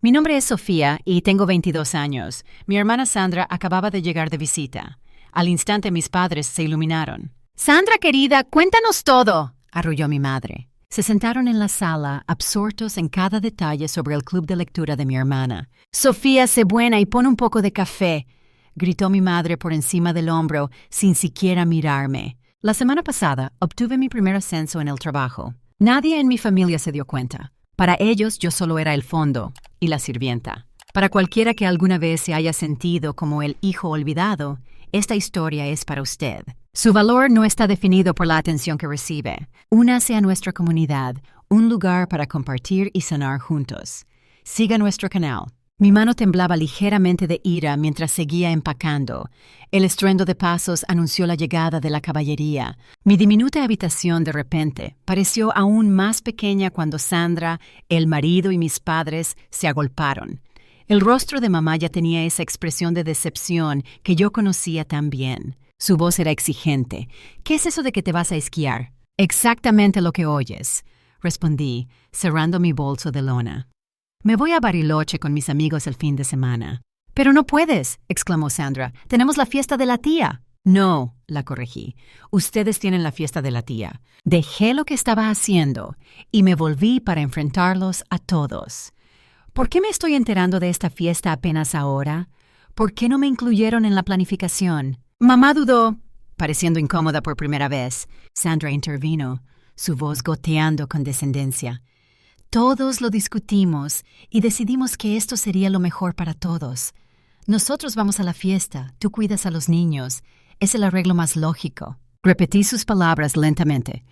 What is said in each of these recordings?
Mi nombre es Sofía y tengo 22 años. Mi hermana Sandra acababa de llegar de visita. Al instante mis padres se iluminaron. «Sandra, querida, cuéntanos todo», arrulló mi madre. Se sentaron en la sala, absortos en cada detalle sobre el club de lectura de mi hermana. «Sofía, sé buena y pon un poco de café», gritó mi madre por encima del hombro, sin siquiera mirarme. La semana pasada obtuve mi primer ascenso en el trabajo. Nadie en mi familia se dio cuenta. Para ellos yo solo era el fondo y la sirvienta. Para cualquiera que alguna vez se haya sentido como el hijo olvidado, esta historia es para usted. Su valor no está definido por la atención que recibe. Únase a nuestra comunidad, un lugar para compartir y sanar juntos. Siga nuestro canal. Mi mano temblaba ligeramente de ira mientras seguía empacando. El estruendo de pasos anunció la llegada de la caballería. Mi diminuta habitación de repente pareció aún más pequeña cuando Sandra, el marido y mis padres se agolparon. El rostro de mamá ya tenía esa expresión de decepción que yo conocía tan bien. Su voz era exigente. «¿Qué es eso de que te vas a esquiar?» «Exactamente lo que oyes», respondí, cerrando mi bolso de lona. «Me voy a Bariloche con mis amigos el fin de semana». «Pero no puedes», exclamó Sandra. «Tenemos la fiesta de la tía». «No», la corregí. «Ustedes tienen la fiesta de la tía». Dejé lo que estaba haciendo y me volví para enfrentarlos a todos. ¿Por qué me estoy enterando de esta fiesta apenas ahora? ¿Por qué no me incluyeron en la planificación? Mamá dudó, pareciendo incómoda por primera vez. Sandra intervino, su voz goteando con descendencia. Todos lo discutimos y decidimos que esto sería lo mejor para todos. Nosotros vamos a la fiesta, tú cuidas a los niños. Es el arreglo más lógico. Repetí sus palabras lentamente.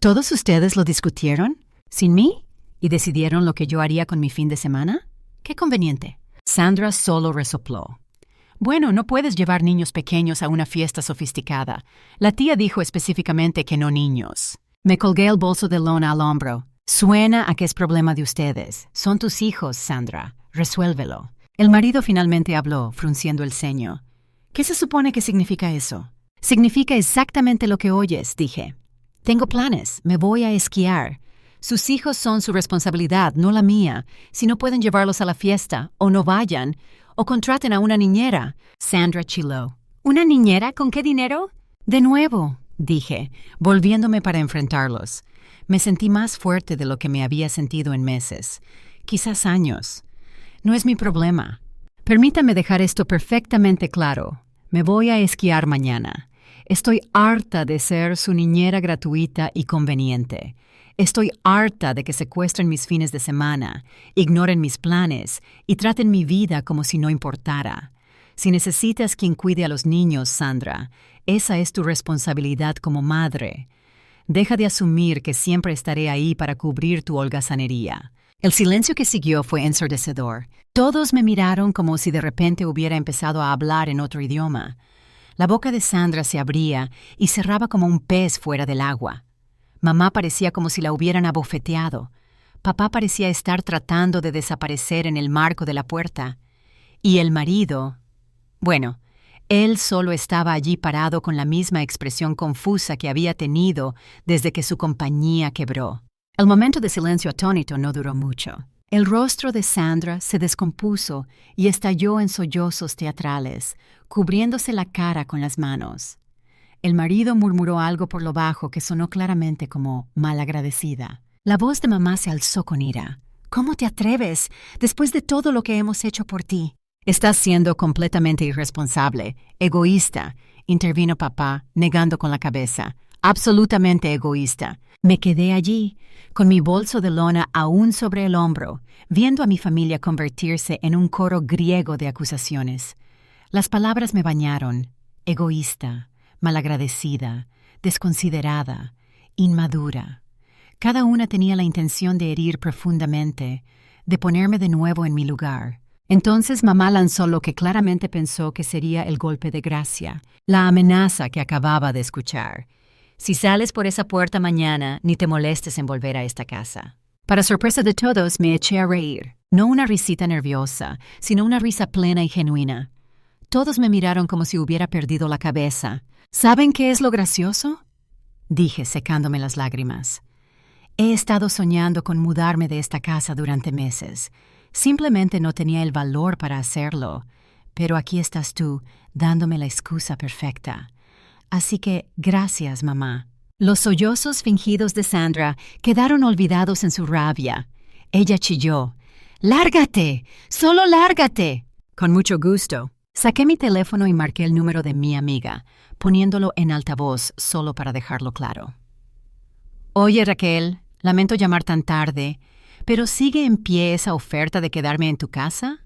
¿Todos ustedes lo discutieron? ¿Sin mí? ¿Y decidieron lo que yo haría con mi fin de semana? ¡Qué conveniente! Sandra solo resopló. «Bueno, no puedes llevar niños pequeños a una fiesta sofisticada. La tía dijo específicamente que no niños». Me colgué el bolso de lona al hombro. «Suena a que es problema de ustedes. Son tus hijos, Sandra. Resuélvelo». El marido finalmente habló, frunciendo el ceño. «¿Qué se supone que significa eso?» «Significa exactamente lo que oyes», dije. «Tengo planes. Me voy a esquiar. Sus hijos son su responsabilidad, no la mía. Si no pueden llevarlos a la fiesta, o no vayan, o contraten a una niñera». Sandra chilló. «¿Una niñera? ¿Con qué dinero?» «De nuevo», dije, volviéndome para enfrentarlos. Me sentí más fuerte de lo que me había sentido en meses, quizás años. No es mi problema. Permítame dejar esto perfectamente claro. Me voy a esquiar mañana. Estoy harta de ser su niñera gratuita y conveniente. Estoy harta de que secuestren mis fines de semana, ignoren mis planes y traten mi vida como si no importara. Si necesitas quien cuide a los niños, Sandra, esa es tu responsabilidad como madre. Deja de asumir que siempre estaré ahí para cubrir tu holgazanería». El silencio que siguió fue ensordecedor. Todos me miraron como si de repente hubiera empezado a hablar en otro idioma. La boca de Sandra se abría y cerraba como un pez fuera del agua. Mamá parecía como si la hubieran abofeteado. Papá parecía estar tratando de desaparecer en el marco de la puerta. Y el marido... Bueno, él solo estaba allí parado con la misma expresión confusa que había tenido desde que su compañía quebró. El momento de silencio atónito no duró mucho. El rostro de Sandra se descompuso y estalló en sollozos teatrales, cubriéndose la cara con las manos. El marido murmuró algo por lo bajo que sonó claramente como malagradecida. La voz de mamá se alzó con ira. «¿Cómo te atreves, después de todo lo que hemos hecho por ti?» «Estás siendo completamente irresponsable, egoísta», intervino papá, negando con la cabeza. «Absolutamente egoísta». Me quedé allí, con mi bolso de lona aún sobre el hombro, viendo a mi familia convertirse en un coro griego de acusaciones. Las palabras me bañaron. Egoísta, malagradecida, desconsiderada, inmadura. Cada una tenía la intención de herir profundamente, de ponerme de nuevo en mi lugar. Entonces mamá lanzó lo que claramente pensó que sería el golpe de gracia, la amenaza que acababa de escuchar. «Si sales por esa puerta mañana, ni te molestes en volver a esta casa». Para sorpresa de todos, me eché a reír. No una risita nerviosa, sino una risa plena y genuina. Todos me miraron como si hubiera perdido la cabeza. ¿Saben qué es lo gracioso?, dije, secándome las lágrimas. He estado soñando con mudarme de esta casa durante meses. Simplemente no tenía el valor para hacerlo. Pero aquí estás tú, dándome la excusa perfecta. Así que, gracias, mamá. Los sollozos fingidos de Sandra quedaron olvidados en su rabia. Ella chilló. ¡Lárgate! ¡Solo lárgate! Con mucho gusto. Saqué mi teléfono y marqué el número de mi amiga, poniéndolo en altavoz solo para dejarlo claro. Oye, Raquel, lamento llamar tan tarde, pero ¿sigue en pie esa oferta de quedarme en tu casa?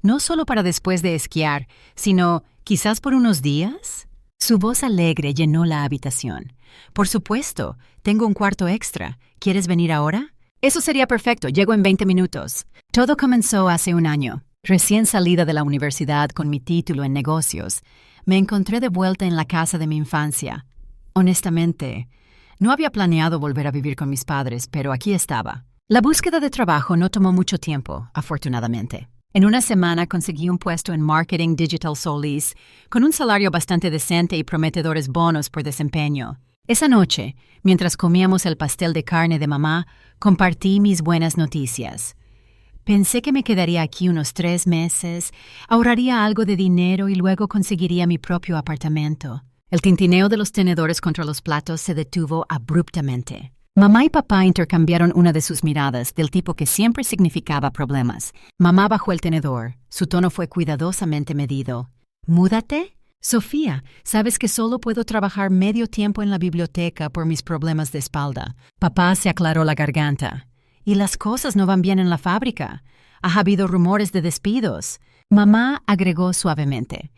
No solo para después de esquiar, sino quizás por unos días. Su voz alegre llenó la habitación. Por supuesto, tengo un cuarto extra. ¿Quieres venir ahora? Eso sería perfecto, llego en 20 minutos. Todo comenzó hace un año. Recién salida de la universidad con mi título en negocios, me encontré de vuelta en la casa de mi infancia. Honestamente, no había planeado volver a vivir con mis padres, pero aquí estaba. La búsqueda de trabajo no tomó mucho tiempo, afortunadamente. En una semana conseguí un puesto en Marketing Digital Solís, con un salario bastante decente y prometedores bonos por desempeño. Esa noche, mientras comíamos el pastel de carne de mamá, compartí mis buenas noticias. Pensé que me quedaría aquí unos 3 meses, ahorraría algo de dinero y luego conseguiría mi propio apartamento. El tintineo de los tenedores contra los platos se detuvo abruptamente. Mamá y papá intercambiaron una de sus miradas, del tipo que siempre significaba problemas. Mamá bajó el tenedor. Su tono fue cuidadosamente medido. ¿Múdate? Sofía, sabes que solo puedo trabajar medio tiempo en la biblioteca por mis problemas de espalda. Papá se aclaró la garganta. Y las cosas no van bien en la fábrica. Ha habido rumores de despidos. Mamá agregó suavemente.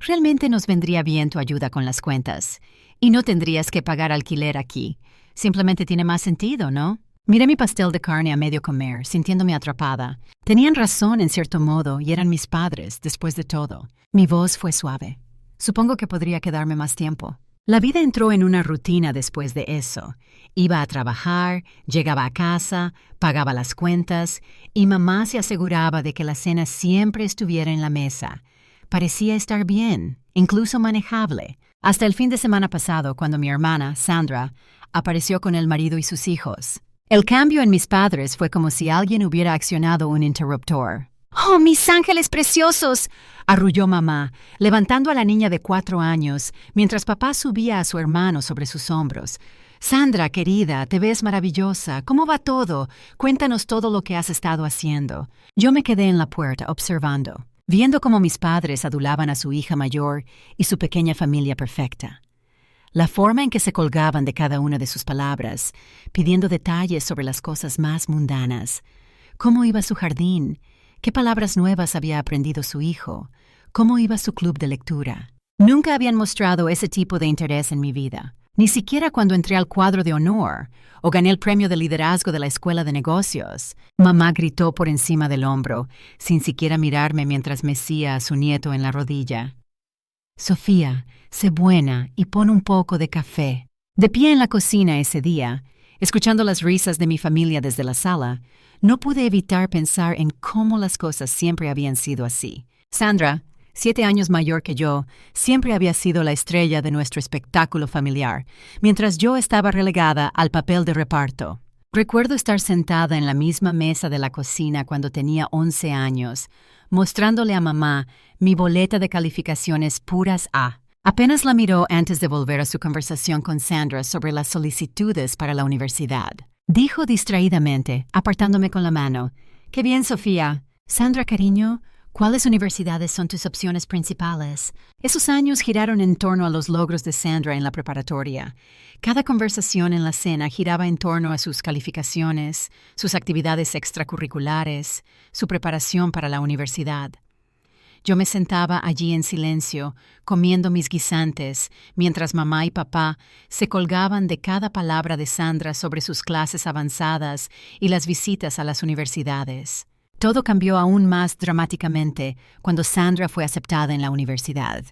Realmente nos vendría bien tu ayuda con las cuentas. Y no tendrías que pagar alquiler aquí. Simplemente tiene más sentido, ¿no? Miré mi pastel de carne a medio comer, sintiéndome atrapada. Tenían razón en cierto modo y eran mis padres, después de todo. Mi voz fue suave. Supongo que podría quedarme más tiempo. La vida entró en una rutina después de eso. Iba a trabajar, llegaba a casa, pagaba las cuentas y mamá se aseguraba de que la cena siempre estuviera en la mesa. Parecía estar bien, incluso manejable, hasta el fin de semana pasado cuando mi hermana, Sandra, apareció con el marido y sus hijos. El cambio en mis padres fue como si alguien hubiera accionado un interruptor. ¡Oh, mis ángeles preciosos!, arrulló mamá, levantando a la niña de 4 años, mientras papá subía a su hermano sobre sus hombros. Sandra, querida, te ves maravillosa. ¿Cómo va todo? Cuéntanos todo lo que has estado haciendo. Yo me quedé en la puerta observando, viendo cómo mis padres adulaban a su hija mayor y su pequeña familia perfecta. La forma en que se colgaban de cada una de sus palabras, pidiendo detalles sobre las cosas más mundanas. ¿Cómo iba su jardín? ¿Qué palabras nuevas había aprendido su hijo? ¿Cómo iba su club de lectura? Nunca habían mostrado ese tipo de interés en mi vida. Ni siquiera cuando entré al cuadro de honor o gané el premio de liderazgo de la escuela de negocios. Mamá gritó por encima del hombro, sin siquiera mirarme mientras mecía a su nieto en la rodilla. Sofía, sé buena y pon un poco de café. De pie en la cocina ese día, escuchando las risas de mi familia desde la sala, no pude evitar pensar en cómo las cosas siempre habían sido así. Sandra, 7 años mayor que yo, siempre había sido la estrella de nuestro espectáculo familiar, mientras yo estaba relegada al papel de reparto. Recuerdo estar sentada en la misma mesa de la cocina cuando tenía 11 años, mostrándole a mamá mi boleta de calificaciones puras A. Apenas la miró antes de volver a su conversación con Sandra sobre las solicitudes para la universidad. Dijo distraídamente, apartándome con la mano, «Qué bien, Sofía. Sandra, cariño, ¿cuáles universidades son tus opciones principales?» Esos años giraron en torno a los logros de Sandra en la preparatoria. Cada conversación en la cena giraba en torno a sus calificaciones, sus actividades extracurriculares, su preparación para la universidad. Yo me sentaba allí en silencio, comiendo mis guisantes, mientras mamá y papá se colgaban de cada palabra de Sandra sobre sus clases avanzadas y las visitas a las universidades. Todo cambió aún más dramáticamente cuando Sandra fue aceptada en la universidad.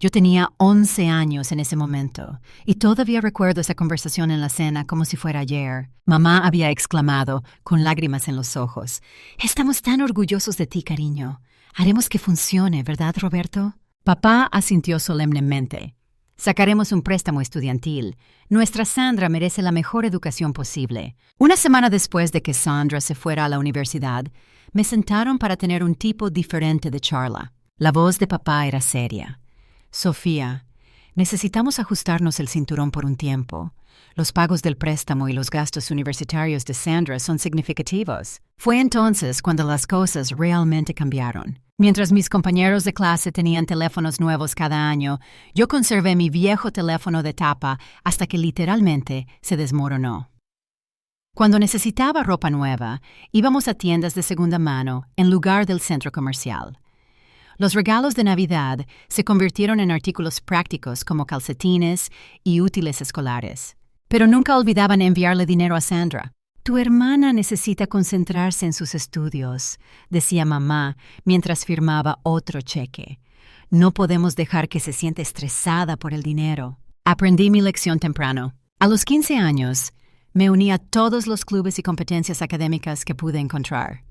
Yo tenía 11 años en ese momento, y todavía recuerdo esa conversación en la cena como si fuera ayer. Mamá había exclamado, con lágrimas en los ojos, «Estamos tan orgullosos de ti, cariño. Haremos que funcione, ¿verdad, Roberto?» Papá asintió solemnemente. Sacaremos un préstamo estudiantil. Nuestra Sandra merece la mejor educación posible. Una semana después de que Sandra se fuera a la universidad, me sentaron para tener un tipo diferente de charla. La voz de papá era seria. Sofía, necesitamos ajustarnos el cinturón por un tiempo. Los pagos del préstamo y los gastos universitarios de Sandra son significativos. Fue entonces cuando las cosas realmente cambiaron. Mientras mis compañeros de clase tenían teléfonos nuevos cada año, yo conservé mi viejo teléfono de tapa hasta que literalmente se desmoronó. Cuando necesitaba ropa nueva, íbamos a tiendas de segunda mano en lugar del centro comercial. Los regalos de Navidad se convirtieron en artículos prácticos como calcetines y útiles escolares. Pero nunca olvidaban enviarle dinero a Sandra. Tu hermana necesita concentrarse en sus estudios, decía mamá mientras firmaba otro cheque. No podemos dejar que se sienta estresada por el dinero. Aprendí mi lección temprano. A los 15 años, me uní a todos los clubes y competencias académicas que pude encontrar.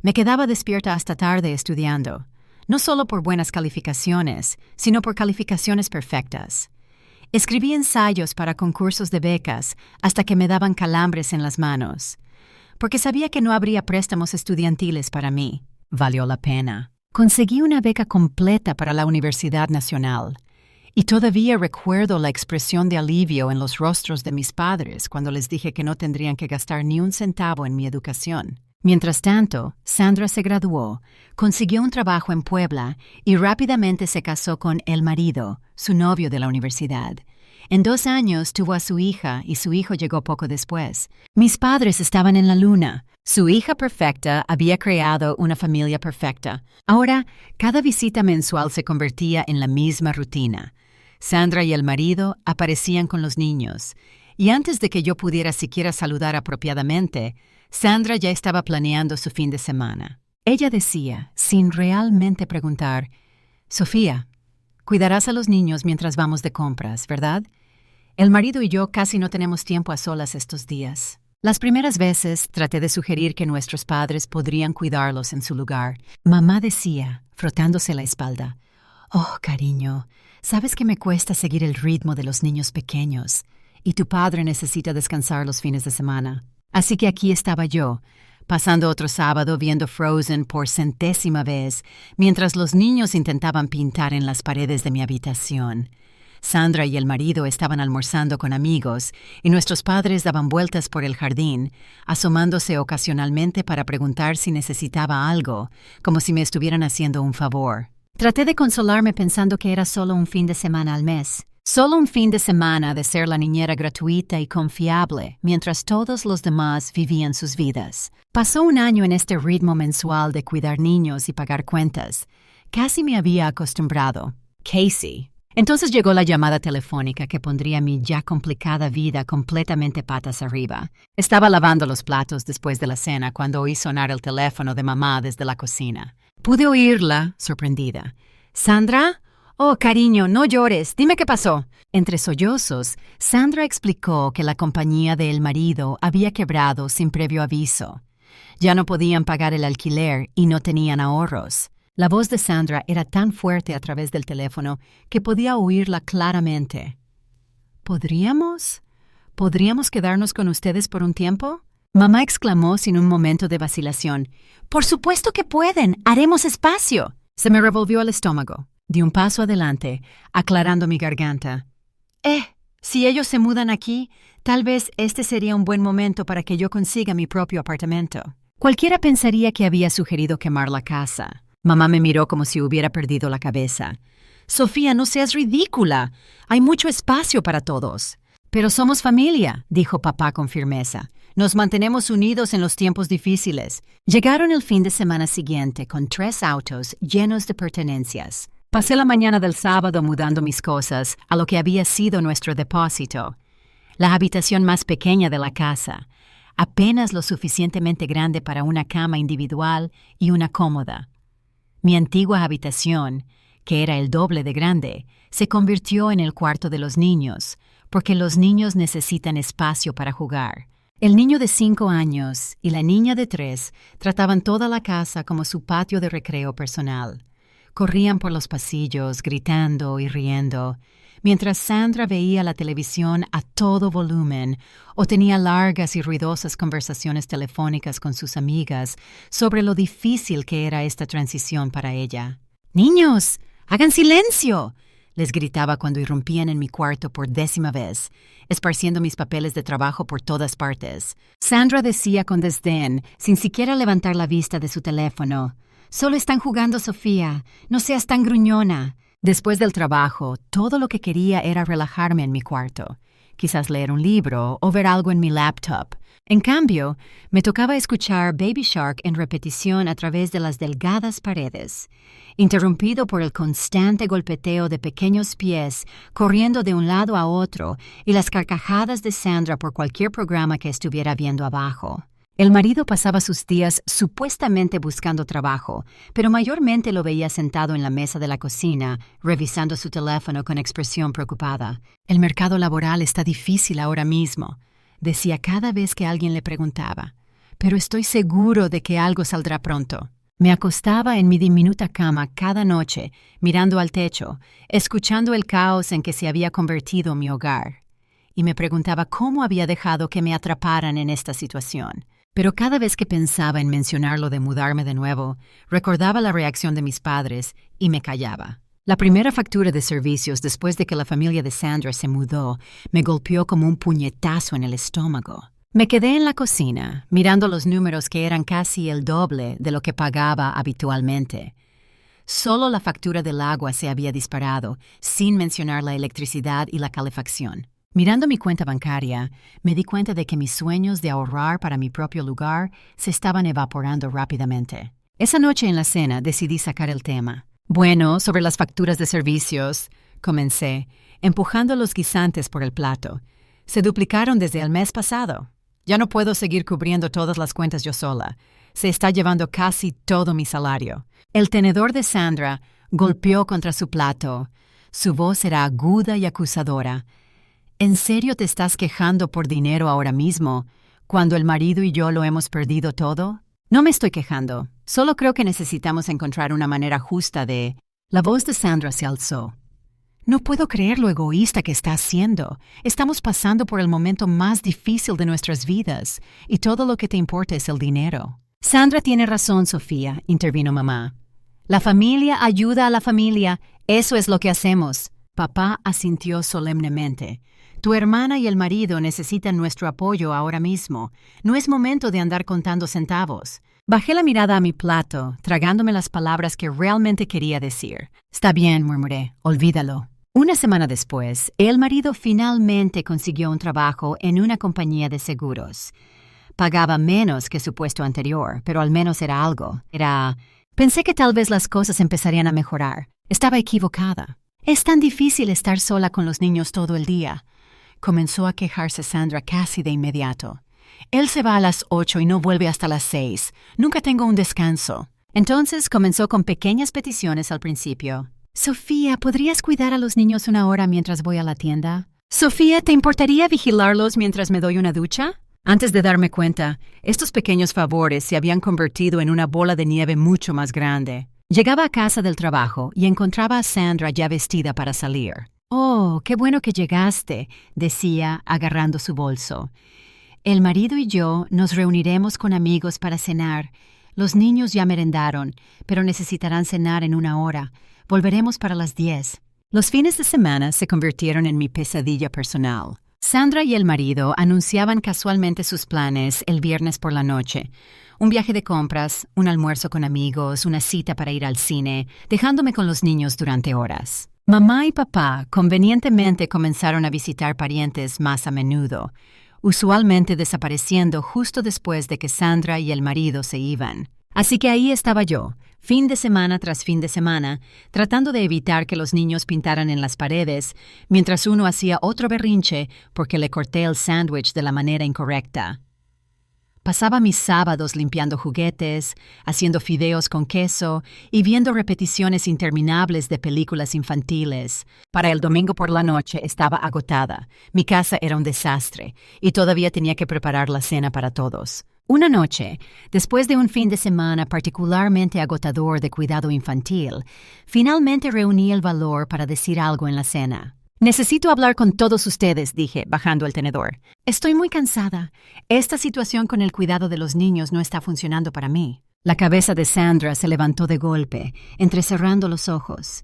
Me quedaba despierta hasta tarde estudiando, no solo por buenas calificaciones, sino por calificaciones perfectas. Escribí ensayos para concursos de becas hasta que me daban calambres en las manos, porque sabía que no habría préstamos estudiantiles para mí. Valió la pena. Conseguí una beca completa para la Universidad Nacional, y todavía recuerdo la expresión de alivio en los rostros de mis padres cuando les dije que no tendrían que gastar ni un centavo en mi educación. Mientras tanto, Sandra se graduó, consiguió un trabajo en Puebla y rápidamente se casó con el marido, su novio de la universidad. En 2 años tuvo a su hija y su hijo llegó poco después. Mis padres estaban en la luna. Su hija perfecta había creado una familia perfecta. Ahora, cada visita mensual se convertía en la misma rutina. Sandra y el marido aparecían con los niños, y antes de que yo pudiera siquiera saludar apropiadamente, Sandra ya estaba planeando su fin de semana. Ella decía, sin realmente preguntar, «Sofía, cuidarás a los niños mientras vamos de compras, ¿verdad? El marido y yo casi no tenemos tiempo a solas estos días». Las primeras veces traté de sugerir que nuestros padres podrían cuidarlos en su lugar. Mamá decía, frotándose la espalda, «Oh, cariño, sabes que me cuesta seguir el ritmo de los niños pequeños, y tu padre necesita descansar los fines de semana». Así que aquí estaba yo, pasando otro sábado viendo Frozen por 100ª vez, mientras los niños intentaban pintar en las paredes de mi habitación. Sandra y el marido estaban almorzando con amigos, y nuestros padres daban vueltas por el jardín, asomándose ocasionalmente para preguntar si necesitaba algo, como si me estuvieran haciendo un favor. Traté de consolarme pensando que era solo un fin de semana al mes. Solo un fin de semana de ser la niñera gratuita y confiable, mientras todos los demás vivían sus vidas. Pasó 1 año en este ritmo mensual de cuidar niños y pagar cuentas. Casi me había acostumbrado. Casey. Entonces llegó la llamada telefónica que pondría mi ya complicada vida completamente patas arriba. Estaba lavando los platos después de la cena cuando oí sonar el teléfono de mamá desde la cocina. Pude oírla, sorprendida. «¿Sandra? Oh, cariño, no llores. Dime qué pasó». Entre sollozos, Sandra explicó que la compañía del marido había quebrado sin previo aviso. Ya no podían pagar el alquiler y no tenían ahorros. La voz de Sandra era tan fuerte a través del teléfono que podía oírla claramente. ¿Podríamos quedarnos con ustedes por un tiempo? Mamá exclamó sin un momento de vacilación. «¡Por supuesto que pueden! ¡Haremos espacio!». Se me revolvió el estómago. Di un paso adelante, aclarando mi garganta. Si ellos se mudan aquí, tal vez este sería un buen momento para que yo consiga mi propio apartamento. Cualquiera pensaría que había sugerido quemar la casa. Mamá me miró como si hubiera perdido la cabeza. «Sofía, no seas ridícula. Hay mucho espacio para todos». «Pero somos familia», dijo papá con firmeza. «Nos mantenemos unidos en los tiempos difíciles». Llegaron el fin de semana siguiente con 3 autos llenos de pertenencias. Pasé la mañana del sábado mudando mis cosas a lo que había sido nuestro depósito, la habitación más pequeña de la casa, apenas lo suficientemente grande para una cama individual y una cómoda. Mi antigua habitación, que era el doble de grande, se convirtió en el cuarto de los niños, porque los niños necesitan espacio para jugar. El niño de 5 años y la niña de 3 trataban toda la casa como su patio de recreo personal. Corrían por los pasillos, gritando y riendo, mientras Sandra veía la televisión a todo volumen o tenía largas y ruidosas conversaciones telefónicas con sus amigas sobre lo difícil que era esta transición para ella. «¡Niños, hagan silencio!», les gritaba cuando irrumpían en mi cuarto por 10ª vez, esparciendo mis papeles de trabajo por todas partes. Sandra decía con desdén, sin siquiera levantar la vista de su teléfono: «Solo están jugando, Sofía. No seas tan gruñona». Después del trabajo, todo lo que quería era relajarme en mi cuarto, quizás leer un libro o ver algo en mi laptop. En cambio, me tocaba escuchar Baby Shark en repetición a través de las delgadas paredes, interrumpido por el constante golpeteo de pequeños pies corriendo de un lado a otro y las carcajadas de Sandra por cualquier programa que estuviera viendo abajo. El marido pasaba sus días supuestamente buscando trabajo, pero mayormente lo veía sentado en la mesa de la cocina, revisando su teléfono con expresión preocupada. «El mercado laboral está difícil ahora mismo», decía cada vez que alguien le preguntaba, «pero estoy seguro de que algo saldrá pronto». Me acostaba en mi diminuta cama cada noche, mirando al techo, escuchando el caos en que se había convertido mi hogar, y me preguntaba cómo había dejado que me atraparan en esta situación. Pero cada vez que pensaba en mencionar lo de mudarme de nuevo, recordaba la reacción de mis padres y me callaba. La primera factura de servicios después de que la familia de Sandra se mudó me golpeó como un puñetazo en el estómago. Me quedé en la cocina, mirando los números que eran casi el doble de lo que pagaba habitualmente. Solo la factura del agua se había disparado, sin mencionar la electricidad y la calefacción. Mirando mi cuenta bancaria, me di cuenta de que mis sueños de ahorrar para mi propio lugar se estaban evaporando rápidamente. Esa noche en la cena decidí sacar el tema. «Bueno, sobre las facturas de servicios», comencé, empujando los guisantes por el plato. «Se duplicaron desde el mes pasado. Ya no puedo seguir cubriendo todas las cuentas yo sola. Se está llevando casi todo mi salario». El tenedor de Sandra golpeó contra su plato. Su voz era aguda y acusadora. «¿En serio te estás quejando por dinero ahora mismo, cuando el marido y yo lo hemos perdido todo?» «No me estoy quejando. Solo creo que necesitamos encontrar una manera justa de...». La voz de Sandra se alzó. «No puedo creer lo egoísta que estás siendo. Estamos pasando por el momento más difícil de nuestras vidas, y todo lo que te importa es el dinero». «Sandra tiene razón, Sofía», intervino mamá. «La familia ayuda a la familia. Eso es lo que hacemos». Papá asintió solemnemente. «Tu hermana y el marido necesitan nuestro apoyo ahora mismo. No es momento de andar contando centavos». Bajé la mirada a mi plato, tragándome las palabras que realmente quería decir. «Está bien», murmuré. «Olvídalo». Una semana después, el marido finalmente consiguió un trabajo en una compañía de seguros. Pagaba menos que su puesto anterior, pero al menos era algo. Pensé que tal vez las cosas empezarían a mejorar. Estaba equivocada. «Es tan difícil estar sola con los niños todo el día», comenzó a quejarse Sandra casi de inmediato. «Él se va a las 8 y no vuelve hasta las 6. Nunca tengo un descanso». Entonces comenzó con pequeñas peticiones al principio. «Sofía, ¿podrías cuidar a los niños una hora mientras voy a la tienda? Sofía, ¿te importaría vigilarlos mientras me doy una ducha?» Antes de darme cuenta, estos pequeños favores se habían convertido en una bola de nieve mucho más grande. Llegaba a casa del trabajo y encontraba a Sandra ya vestida para salir. «Oh, qué bueno que llegaste», decía, agarrando su bolso. «El marido y yo nos reuniremos con amigos para cenar. Los niños ya merendaron, pero necesitarán cenar en 1 hora. Volveremos para las 10». Los fines de semana se convirtieron en mi pesadilla personal. Sandra y el marido anunciaban casualmente sus planes el viernes por la noche. Un viaje de compras, un almuerzo con amigos, una cita para ir al cine, dejándome con los niños durante horas. Mamá y papá convenientemente comenzaron a visitar parientes más a menudo, usualmente desapareciendo justo después de que Sandra y el marido se iban. Así que ahí estaba yo, fin de semana tras fin de semana, tratando de evitar que los niños pintaran en las paredes, mientras uno hacía otro berrinche porque le corté el sándwich de la manera incorrecta. Pasaba mis sábados limpiando juguetes, haciendo fideos con queso y viendo repeticiones interminables de películas infantiles. Para el domingo por la noche estaba agotada. Mi casa era un desastre y todavía tenía que preparar la cena para todos. Una noche, después de un fin de semana particularmente agotador de cuidado infantil, finalmente reuní el valor para decir algo en la cena. Necesito hablar con todos ustedes, dije, bajando el tenedor. Estoy muy cansada. Esta situación con el cuidado de los niños no está funcionando para mí. La cabeza de Sandra se levantó de golpe, entrecerrando los ojos.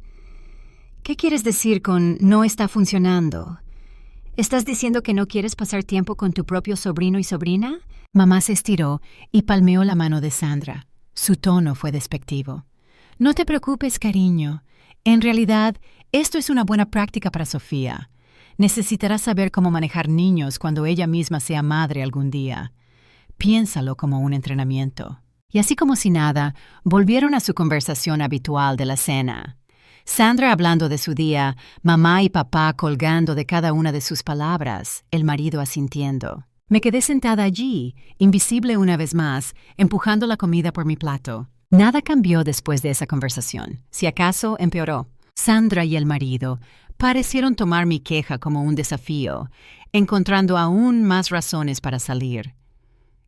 ¿Qué quieres decir con no está funcionando? ¿Estás diciendo que no quieres pasar tiempo con tu propio sobrino y sobrina? Mamá se estiró y palmeó la mano de Sandra. Su tono fue despectivo. No te preocupes, cariño. En realidad, esto es una buena práctica para Sofía. Necesitará saber cómo manejar niños cuando ella misma sea madre algún día. Piénsalo como un entrenamiento. Y así como si nada, volvieron a su conversación habitual de la cena. Sandra hablando de su día, mamá y papá colgando de cada una de sus palabras, el marido asintiendo. Me quedé sentada allí, invisible una vez más, empujando la comida por mi plato. Nada cambió después de esa conversación. Si acaso, empeoró. Sandra y el marido parecieron tomar mi queja como un desafío, encontrando aún más razones para salir.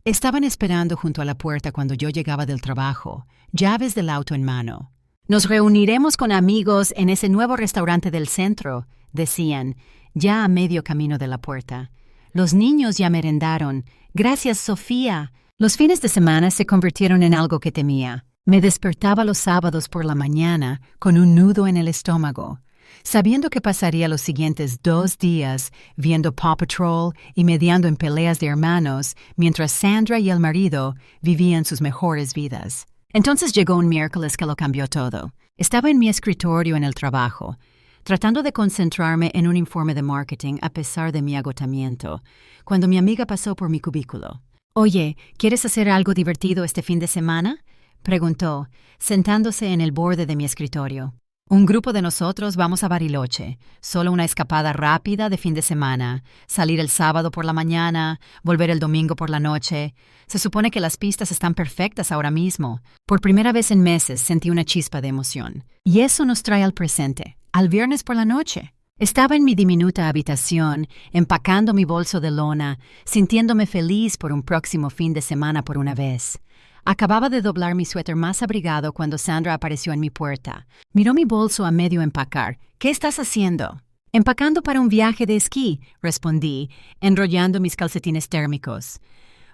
Estaban esperando junto a la puerta cuando yo llegaba del trabajo, llaves del auto en mano. Nos reuniremos con amigos en ese nuevo restaurante del centro, decían, ya a medio camino de la puerta. Los niños ya merendaron. Gracias, Sofía. Los fines de semana se convirtieron en algo que temía. Me despertaba los sábados por la mañana con un nudo en el estómago, sabiendo que pasaría los siguientes 2 días viendo Paw Patrol y mediando en peleas de hermanos mientras Sandra y el marido vivían sus mejores vidas. Entonces llegó un miércoles que lo cambió todo. Estaba en mi escritorio en el trabajo, tratando de concentrarme en un informe de marketing a pesar de mi agotamiento, cuando mi amiga pasó por mi cubículo. «Oye, ¿quieres hacer algo divertido este fin de semana?», preguntó, sentándose en el borde de mi escritorio. Un grupo de nosotros vamos a Bariloche, solo una escapada rápida de fin de semana, salir el sábado por la mañana, volver el domingo por la noche. Se supone que las pistas están perfectas ahora mismo. Por primera vez en meses sentí una chispa de emoción. Y eso nos trae al presente, al viernes por la noche. Estaba en mi diminuta habitación, empacando mi bolso de lona, sintiéndome feliz por un próximo fin de semana por una vez. Acababa de doblar mi suéter más abrigado cuando Sandra apareció en mi puerta. Miró mi bolso a medio empacar. «¿Qué estás haciendo?» «Empacando para un viaje de esquí», respondí, enrollando mis calcetines térmicos.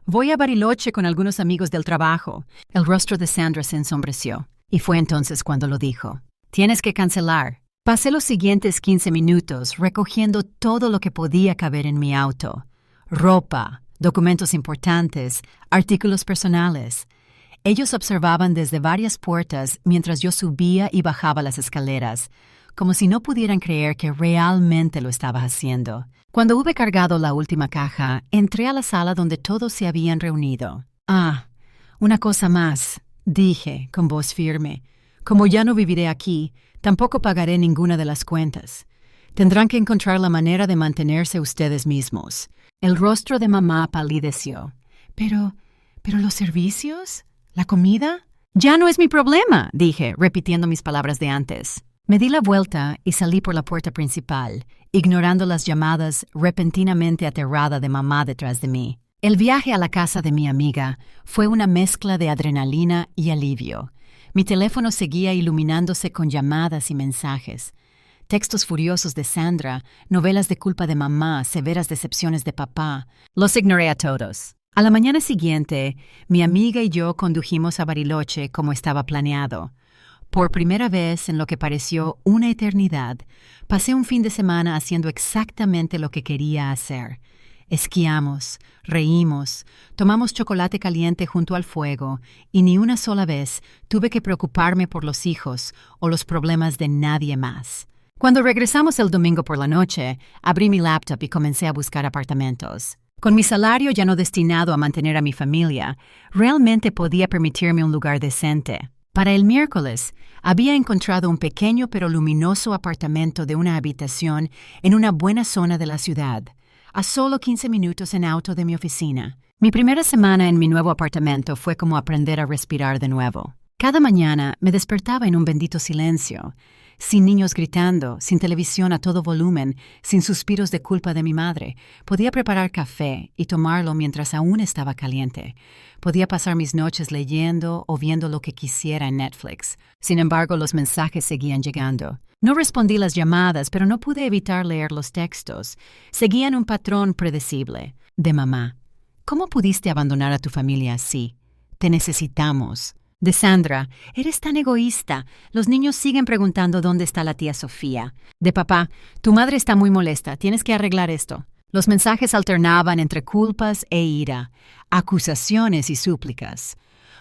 «Voy a Bariloche con algunos amigos del trabajo». El rostro de Sandra se ensombreció, y fue entonces cuando lo dijo. «Tienes que cancelar». Pasé los siguientes 15 minutos recogiendo todo lo que podía caber en mi auto. Ropa, documentos importantes, artículos personales. Ellos observaban desde varias puertas mientras yo subía y bajaba las escaleras, como si no pudieran creer que realmente lo estaba haciendo. Cuando hube cargado la última caja, entré a la sala donde todos se habían reunido. «Ah, una cosa más», dije con voz firme. «Como ya no viviré aquí, tampoco pagaré ninguna de las cuentas. Tendrán que encontrar la manera de mantenerse ustedes mismos». El rostro de mamá palideció. «¿Pero los servicios? ¿La comida?» «Ya no es mi problema», dije, repitiendo mis palabras de antes. Me di la vuelta y salí por la puerta principal, ignorando las llamadas repentinamente aterrada de mamá detrás de mí. El viaje a la casa de mi amiga fue una mezcla de adrenalina y alivio. Mi teléfono seguía iluminándose con llamadas y mensajes. Textos furiosos de Sandra, novelas de culpa de mamá, severas decepciones de papá. Los ignoré a todos. A la mañana siguiente, mi amiga y yo condujimos a Bariloche como estaba planeado. Por primera vez en lo que pareció una eternidad, pasé un fin de semana haciendo exactamente lo que quería hacer. Esquiamos, reímos, tomamos chocolate caliente junto al fuego y ni una sola vez tuve que preocuparme por los hijos o los problemas de nadie más. Cuando regresamos el domingo por la noche, abrí mi laptop y comencé a buscar apartamentos. Con mi salario ya no destinado a mantener a mi familia, realmente podía permitirme un lugar decente. Para el miércoles, había encontrado un pequeño pero luminoso apartamento de una habitación en una buena zona de la ciudad, a solo 15 minutos en auto de mi oficina. Mi primera semana en mi nuevo apartamento fue como aprender a respirar de nuevo. Cada mañana me despertaba en un bendito silencio. sin niños gritando, sin televisión a todo volumen, sin suspiros de culpa de mi madre. Podía preparar café y tomarlo mientras aún estaba caliente. Podía pasar mis noches leyendo o viendo lo que quisiera en Netflix. Sin embargo, los mensajes seguían llegando. No respondí las llamadas, pero no pude evitar leer los textos. Seguían un patrón predecible. De mamá: ¿cómo pudiste abandonar a tu familia así? Te necesitamos. De Sandra: eres tan egoísta. Los niños siguen preguntando dónde está la tía Sofía. De papá: tu madre está muy molesta. Tienes que arreglar esto. Los mensajes alternaban entre culpas e ira, acusaciones y súplicas.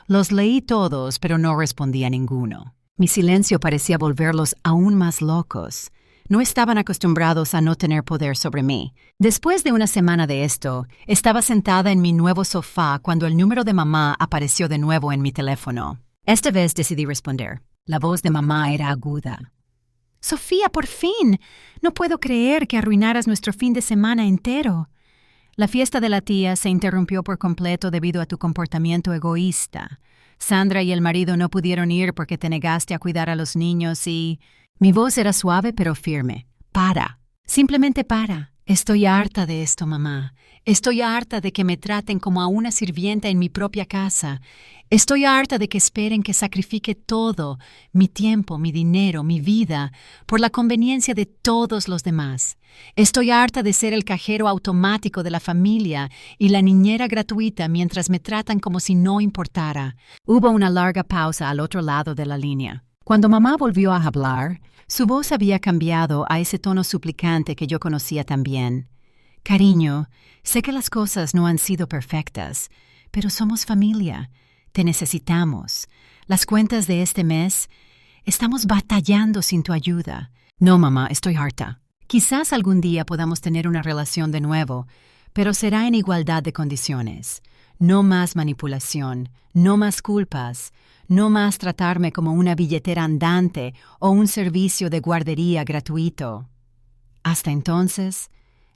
Los leí todos, pero no respondí a ninguno. Mi silencio parecía volverlos aún más locos. No estaban acostumbrados a no tener poder sobre mí. Después de una semana de esto, estaba sentada en mi nuevo sofá cuando el número de mamá apareció de nuevo en mi teléfono. Esta vez decidí responder. La voz de mamá era aguda. «Sofía, por fin. No puedo creer que arruinaras nuestro fin de semana entero. La fiesta de la tía se interrumpió por completo debido a tu comportamiento egoísta. Sandra y el marido no pudieron ir porque te negaste a cuidar a los niños y...» Mi voz era suave pero firme. «Para. Simplemente para. Estoy harta de esto, mamá. Estoy harta de que me traten como a una sirvienta en mi propia casa. Estoy harta de que esperen que sacrifique todo, mi tiempo, mi dinero, mi vida, por la conveniencia de todos los demás. Estoy harta de ser el cajero automático de la familia y la niñera gratuita mientras me tratan como si no importara». Hubo una larga pausa al otro lado de la línea. Cuando mamá volvió a hablar, su voz había cambiado a ese tono suplicante que yo conocía tan bien. «Cariño, sé que las cosas no han sido perfectas, pero somos familia. Te necesitamos. Las cuentas de este mes, estamos batallando sin tu ayuda». «No, mamá, estoy harta. Quizás algún día podamos tener una relación de nuevo, pero será en igualdad de condiciones. No más manipulación, no más culpas, no más tratarme como una billetera andante o un servicio de guardería gratuito. Hasta entonces,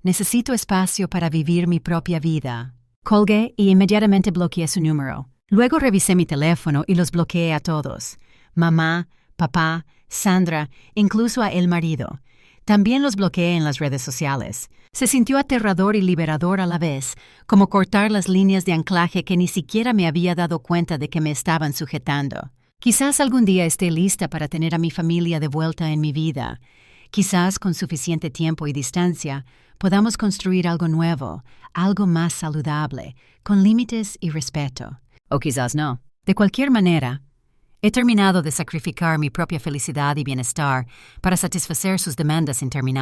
necesito espacio para vivir mi propia vida». Colgué y inmediatamente bloqueé su número. Luego revisé mi teléfono y los bloqueé a todos. Mamá, papá, Sandra, incluso a el marido. También los bloqueé en las redes sociales. Se sintió aterrador y liberador a la vez, como cortar las líneas de anclaje que ni siquiera me había dado cuenta de que me estaban sujetando. Quizás algún día esté lista para tener a mi familia de vuelta en mi vida. Quizás con suficiente tiempo y distancia podamos construir algo nuevo, algo más saludable, con límites y respeto. O quizás no. De cualquier manera, he terminado de sacrificar mi propia felicidad y bienestar para satisfacer sus demandas interminables.